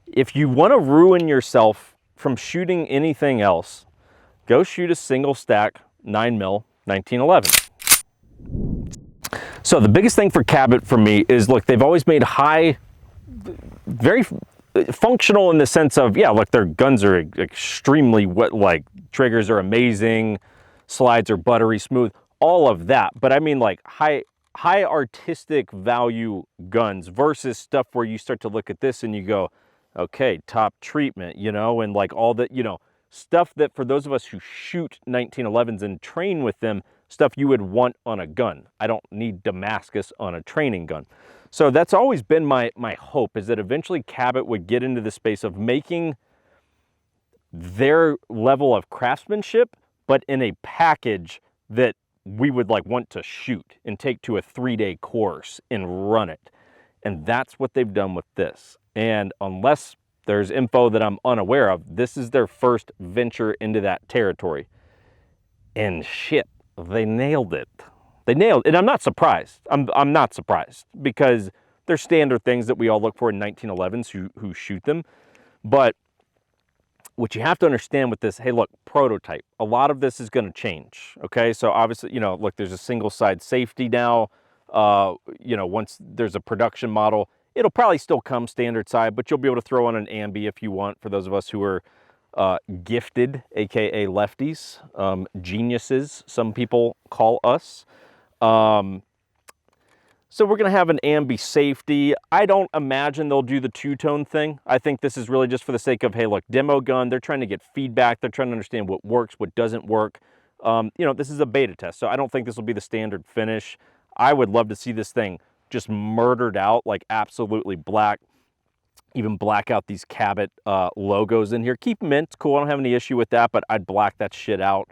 If you want to ruin yourself from shooting anything else, go shoot a single stack 9mm 1911. So the biggest thing for Cabot for me is, look, they've always made very functional in the sense of, yeah, look, their guns are extremely like triggers are amazing, slides are buttery smooth, all of that. But I mean, like high artistic value guns versus stuff where you start to look at this and you go, okay, top treatment, you know, and like all that, you know, stuff that for those of us who shoot 1911s and train with them, stuff you would want on a gun. I don't need Damascus on a training gun. So that's always been my hope, is that eventually Cabot would get into the space of making their level of craftsmanship, but in a package that we would like want to shoot and take to a 3-day course and run it. And that's what they've done with this. And unless there's info that I'm unaware of, this is their first venture into that territory. And shit, they nailed it. They nailed it. And I'm not surprised. I'm not surprised, because there's standard things that we all look for in 1911s who shoot them. But what you have to understand with this, hey, look, prototype. A lot of this is going to change, okay? So obviously, you know, look, there's a single side safety now. You know, once there's a production model, it'll probably still come standard side, but you'll be able to throw on an ambi if you want, for those of us who are gifted, AKA lefties, geniuses, some people call us. So we're going to have an ambi safety. I don't imagine they'll do the two-tone thing. I think this is really just for the sake of, hey, look, demo gun. They're trying to get feedback. They're trying to understand what works, what doesn't work. You know, this is a beta test, so I don't think this will be the standard finish. I would love to see this thing just murdered out, like absolutely black. Even black out these Cabot logos in here. Keep them in, it's cool. I don't have any issue with that, but I'd black that shit out.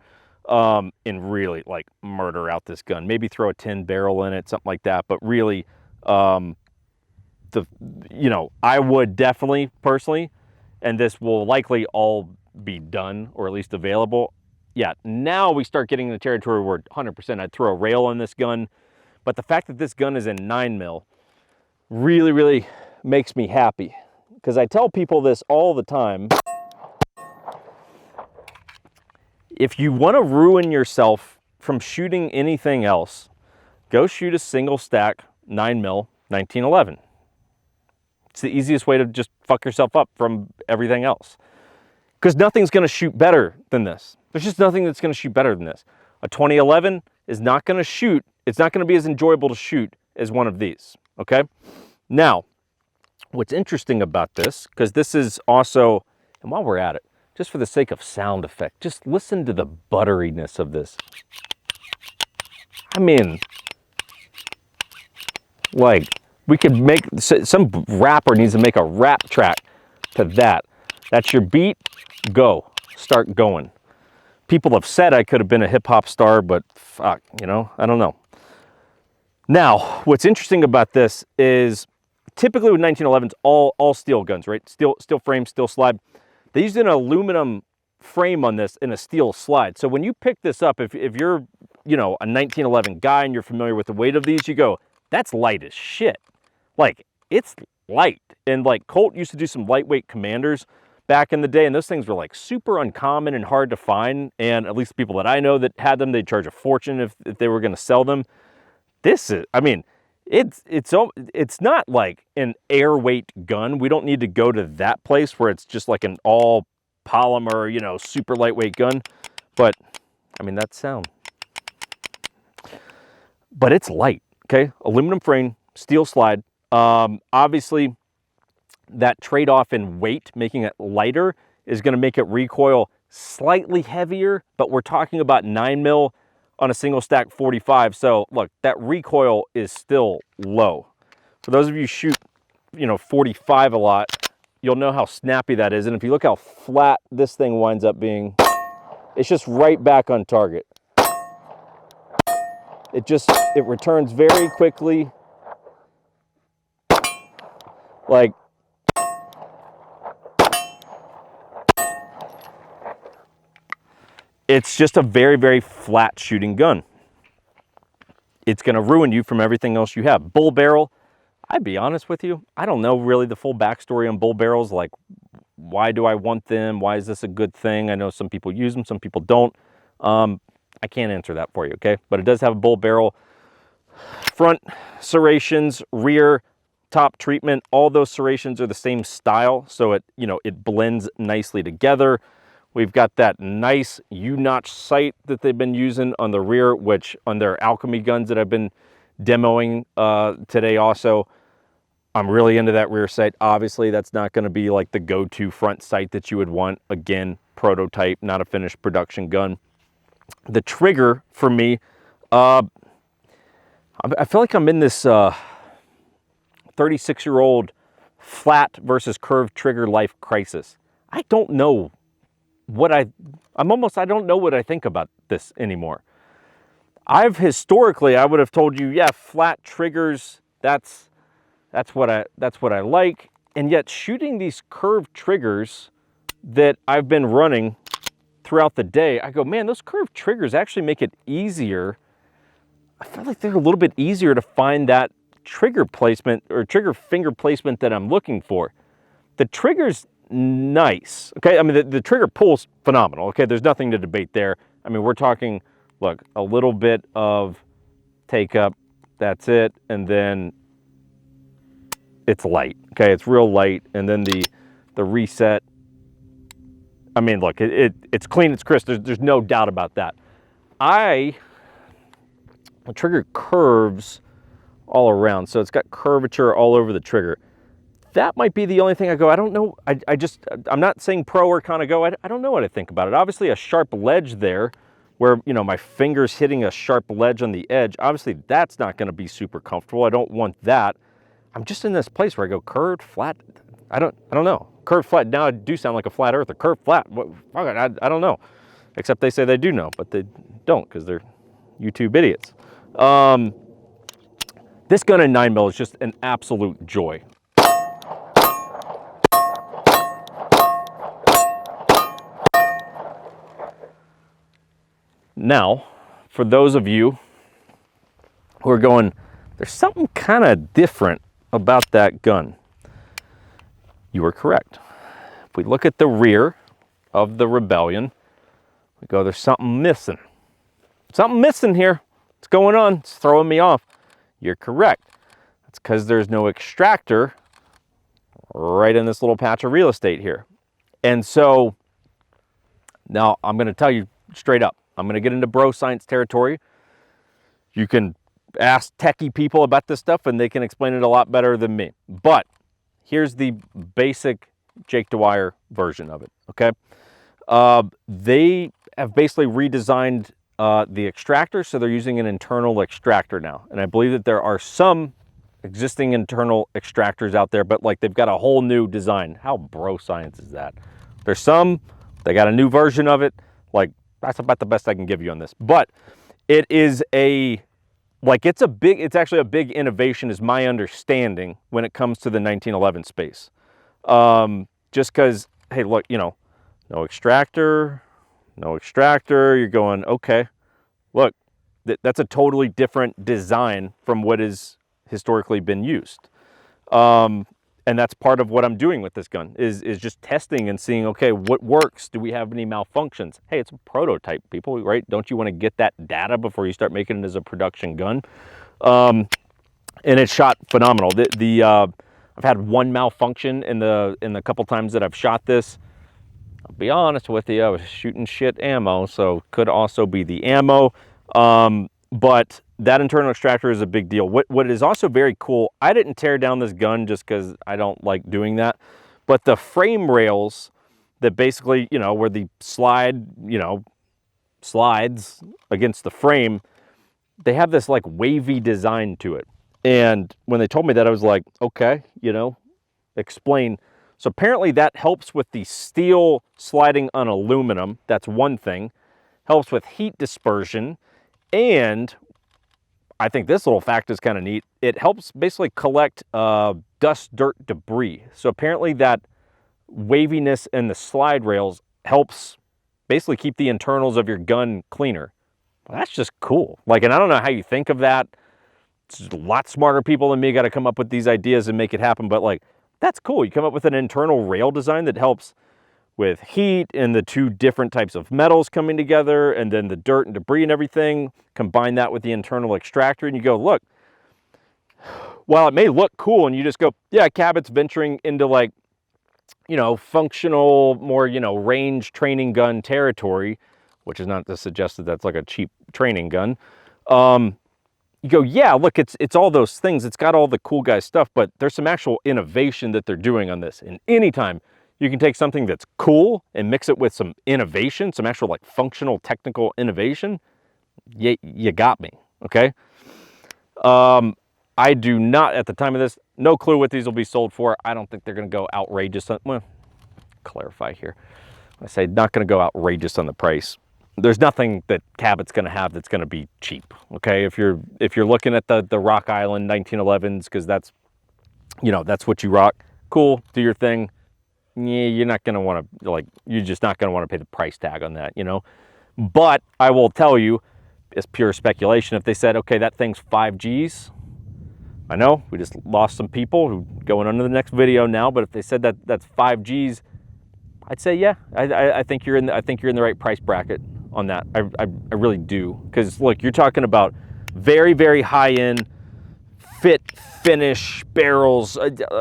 And really like murder out this gun. Maybe throw a 10 barrel in it, something like that. But really, you know, I would definitely personally, and this will likely all be done or at least available. Yeah, now we start getting in the territory where 100% I'd throw a rail on this gun. But the fact that this gun is in 9mm really, really makes me happy, because I tell people this all the time. If you want to ruin yourself from shooting anything else, go shoot a single stack 9mm 1911. It's the easiest way to just fuck yourself up from everything else, because nothing's going to shoot better than this. There's just nothing that's going to shoot better than this. A 2011 is not going to shoot. It's not going to be as enjoyable to shoot as one of these. Okay. Now, what's interesting about this, because this is also, and while we're at it, just for the sake of sound effect, just listen to the butteriness of this. I mean, like, we could make, some rapper needs to make a rap track to that. That's your beat, go, start going. People have said I could have been a hip hop star, but fuck, you know, I don't know. Now, what's interesting about this is typically with 1911s, all steel guns, right? Steel frame, steel slide. They used an aluminum frame on this and a steel slide. So when you pick this up, if you're, you know, a 1911 guy and you're familiar with the weight of these, you go, that's light as shit. Like, it's light. And like Colt used to do some lightweight Commanders back in the day, and those things were like super uncommon and hard to find. And at least the people that I know that had them, they'd charge a fortune if they were going to sell them. This is, I mean, it's not like an air weight gun. We don't need to go to that place where it's just like an all polymer, you know, super lightweight gun. But I mean, that's sound. But it's light, okay? Aluminum frame, steel slide. Obviously, that trade-off in weight, making it lighter, is going to make it recoil slightly heavier. But we're talking about 9mm on a single stack 45. So look, that recoil is still low. For those of you who shoot, you know, 45 a lot, you'll know how snappy that is. And if you look how flat this thing winds up being, it's just right back on target. It returns very quickly. Like, it's just a very, very flat shooting gun. It's going to ruin you from everything else you have. Bull barrel, I'd be honest with you, I don't know really the full backstory on bull barrels. Like, why do I want them? Why is this a good thing? I know some people use them, some people don't. I can't answer that for you, okay? But it does have a bull barrel. Front serrations, rear top treatment, all those serrations are the same style, so it, you know, it blends nicely together. We've got that nice U-notch sight that they've been using on the rear, which on their Alchemy guns that I've been demoing today also. I'm really into that rear sight. Obviously, that's not going to be like the go-to front sight that you would want. Again, prototype, not a finished production gun. The trigger for me, I feel like I'm in this 36-year-old flat versus curved trigger life crisis. I don't know what I don't know what I think about this anymore. Historically, I would have told you, yeah, flat triggers, that's what I like. And yet shooting these curved triggers that I've been running throughout the day, I go, man, those curved triggers actually make it easier. I feel like they're a little bit easier to find that trigger placement or trigger finger placement that I'm looking for. The trigger's nice, okay? I mean, the trigger pull's phenomenal, okay? There's nothing to debate there. I mean, we're talking, look, a little bit of take up, that's it, and then it's light, okay? It's real light, and then the reset, I mean, look, it's clean, it's crisp, there's no doubt about that. The trigger curves all around, so it's got curvature all over the trigger. That might be the only thing I go, I don't know, I'm not saying pro or kind of go, I don't know what I think about it. Obviously a sharp ledge there where, you know, my finger's hitting a sharp ledge on the edge, obviously that's not going to be super comfortable. I don't want that. I'm just in this place where I go curved, flat, I don't know. Curved, flat, now I do sound like a flat earther. Curved, flat, I don't know. Except they say they do know, but they don't because they're YouTube idiots. This gun in 9mm is just an absolute joy. Now, for those of you who are going, there's something kind of different about that gun, you are correct. If we look at the rear of the Rebellion, we go, there's something missing. Something missing here. What's going on? It's throwing me off. You're correct. It's because there's no extractor right in this little patch of real estate here. And so now I'm going to tell you straight up, I'm going to get into bro science territory. You can ask techie people about this stuff and they can explain it a lot better than me. But here's the basic Jake Dwyer version of it, okay? They have basically redesigned the extractor, so they're using an internal extractor now. And I believe that there are some existing internal extractors out there, but like they've got a whole new design. How bro science is that? There's some, they got a new version of it. Like, that's about the best I can give you on this. But it is it's actually a big innovation is my understanding when it comes to the 1911 space. Just because, hey, look, you know, no extractor, you're going, okay, look, that's a totally different design from what has historically been used. And that's part of what I'm doing with this gun is just testing and seeing, okay, what works? Do we have any malfunctions? Hey, it's a prototype, people, right? Don't you want to get that data before you start making it as a production gun? And it shot phenomenal. I've had one malfunction in the couple times that I've shot this. I'll be honest with you, I was shooting shit ammo, so could also be the ammo. But that internal extractor is a big deal. What is also very cool, I didn't tear down this gun just because I don't like doing that, but the frame rails that basically, you know, where the slide, you know, slides against the frame, they have this like wavy design to it. And when they told me that, I was like, okay, you know, explain. So apparently that helps with the steel sliding on aluminum. That's one thing. Helps with heat dispersion. And I think this little fact is kind of neat. It helps basically collect dust, dirt, debris. So apparently that waviness in the slide rails helps basically keep the internals of your gun cleaner. Well, that's just cool. Like, and I don't know how you think of that. a lot smarter people than me got to come up with these ideas and make it happen. But like, that's cool. You come up with an internal rail design that helps with heat and the two different types of metals coming together, and then the dirt and debris and everything. Combine that with the internal extractor, and you go, look, while it may look cool, and you just go, yeah, Cabot's venturing into like, you know, functional, more, you know, range training gun territory, which is not to suggest that that's like a cheap training gun. You go, yeah, look, it's all those things. It's got all the cool guy stuff, but there's some actual innovation that they're doing on this. And anytime you can take something that's cool and mix it with some innovation, some actual like functional technical innovation, you got me, okay? I do not, at the time of this, no clue what these will be sold for. I don't think they're going to go outrageous on, well, clarify here. I say not going to go outrageous on the price. There's nothing that Cabot's going to have that's going to be cheap, okay? If you're looking at the Rock Island 1911s, because that's, you know, that's what you rock, cool, do your thing. Yeah, you're not going to want to, like, you're just not going to want to pay the price tag on that, you know? But I will tell you, it's pure speculation, if they said, okay, that thing's 5 Gs, I know we just lost some people who going on to the next video now, but if they said that that's 5 Gs, I'd say, yeah, I think you're in the right price bracket on that. I really do. Because look, you're talking about very, very high-end fit, finish, barrels,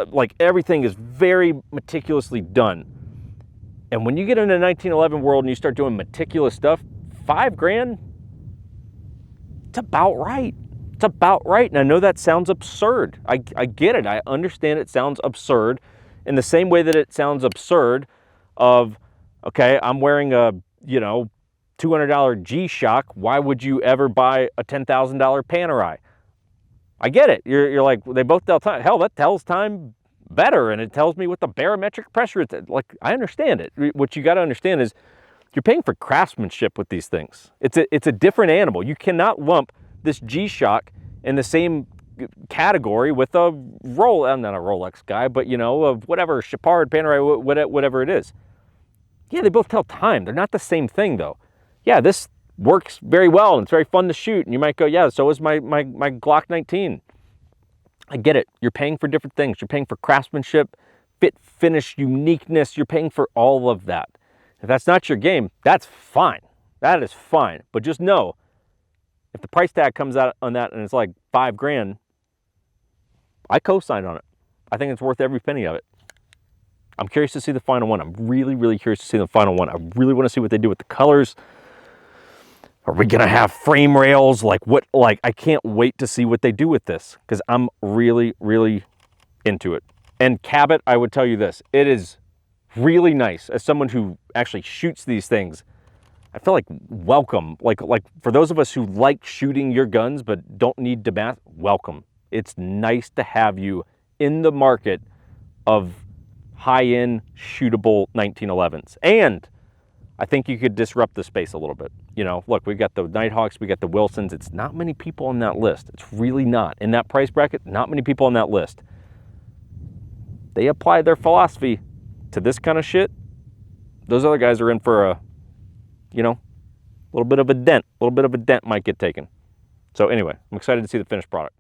like everything is very meticulously done. And when you get into 1911 world and you start doing meticulous stuff, $5 grand, it's about right. It's about right. And I know that sounds absurd. I get it. I understand it sounds absurd in the same way that it sounds absurd of, okay, I'm wearing a, you know, $200 G-Shock. Why would you ever buy a $10,000 Panerai? I get it. You're like, they both tell time. Hell, that tells time better, and it tells me what the barometric pressure is. Like, I understand it. What you got to understand is you're paying for craftsmanship with these things. It's a different animal. You cannot lump this G-Shock in the same category with a I'm not a Rolex guy, but you know, of whatever, Chapard, Panerai, whatever it is. Yeah, they both tell time. They're not the same thing though. Yeah, this works very well and it's very fun to shoot. And you might go, yeah, so is my Glock 19. I get it. You're paying for different things. You're paying for craftsmanship, fit, finish, uniqueness. You're paying for all of that. If that's not your game, that's fine. That is fine. But just know, if the price tag comes out on that and it's like $5 grand, I co-sign on it. I think it's worth every penny of it. I'm curious to see the final one. I'm really, really curious to see the final one. I really want to see what they do with the colors. Are we going to have frame rails? Like what? Like, I can't wait to see what they do with this because I'm really, really into it. And Cabot, I would tell you this. It is really nice as someone who actually shoots these things. I feel like welcome. Like for those of us who like shooting your guns but don't need to math, welcome. It's nice to have you in the market of high-end shootable 1911s. And I think you could disrupt the space a little bit. You know, look, we got the Nighthawks, we got the Wilsons. It's not many people on that list. It's really not. In that price bracket, not many people on that list. They apply their philosophy to this kind of shit. Those other guys are in for a, you know, a little bit of a dent. A little bit of a dent might get taken. So anyway, I'm excited to see the finished product.